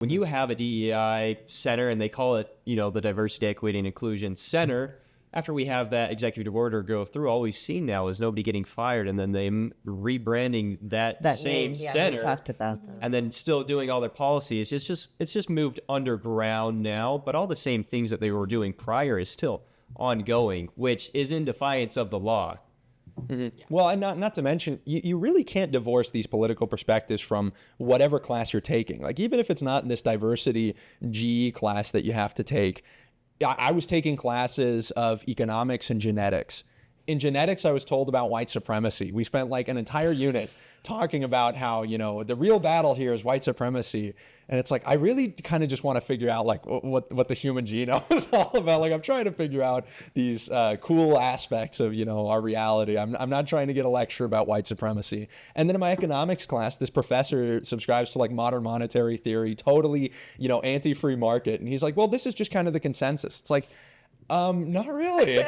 When you have a DEI center, and they call it, the Diversity, Equity, and Inclusion Center, after we have that executive order go through, all we've seen now is nobody getting fired, and then them rebranding that same name, yeah, center, we talked about that. and then still doing all their policies. It's just moved underground now, but all the same things that they were doing prior is still ongoing, which is in defiance of the law. Mm-hmm. Well, and not to mention, you really can't divorce these political perspectives from whatever class you're taking. Like, even if it's not in this diversity GE class that you have to take, I was taking classes of economics and genetics. In genetics, I was told about white supremacy. We spent like an entire unit talking about how, the real battle here is white supremacy. And it's like, I really kind of just want to figure out like what the human genome is all about. Like, I'm trying to figure out these cool aspects of, our reality. I'm not trying to get a lecture about white supremacy. And then in my economics class, this professor subscribes to like modern monetary theory, totally, anti-free market. And he's like, well, this is just kind of the consensus. It's like, not really.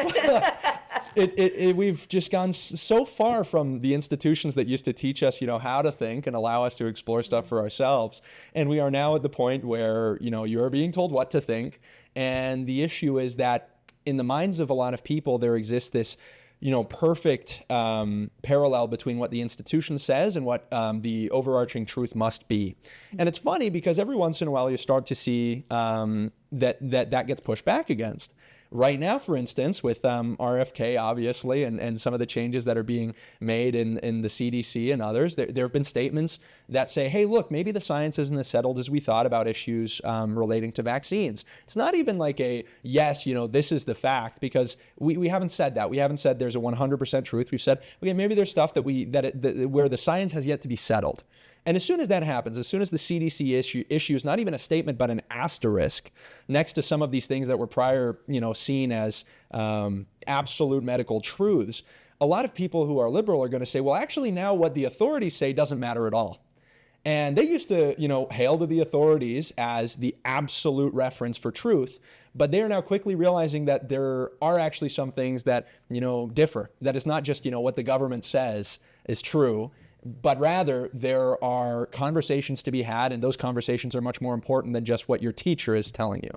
We've just gone so far from the institutions that used to teach us, how to think and allow us to explore stuff for ourselves. And we are now at the point where, you're being told what to think. And the issue is that in the minds of a lot of people, there exists this, perfect parallel between what the institution says and what the overarching truth must be. And it's funny because every once in a while you start to see that gets pushed back against. Right now, for instance, with RFK, obviously, and some of the changes that are being made in the CDC and others, there have been statements that say, hey, look, maybe the science isn't as settled as we thought about issues relating to vaccines. It's not even like a, yes, this is the fact, because we haven't said that. We haven't said there's a 100% truth. We've said, okay, maybe there's stuff where the science has yet to be settled. And as soon as that happens, as soon as the CDC issues not even a statement, but an asterisk next to some of these things that were prior, seen as absolute medical truths, a lot of people who are liberal are going to say, well, actually now what the authorities say doesn't matter at all. And they used to, hail to the authorities as the absolute reference for truth. But they are now quickly realizing that there are actually some things that, differ. That it's not just, what the government says is true, but rather there are conversations to be had, and those conversations are much more important than just what your teacher is telling you.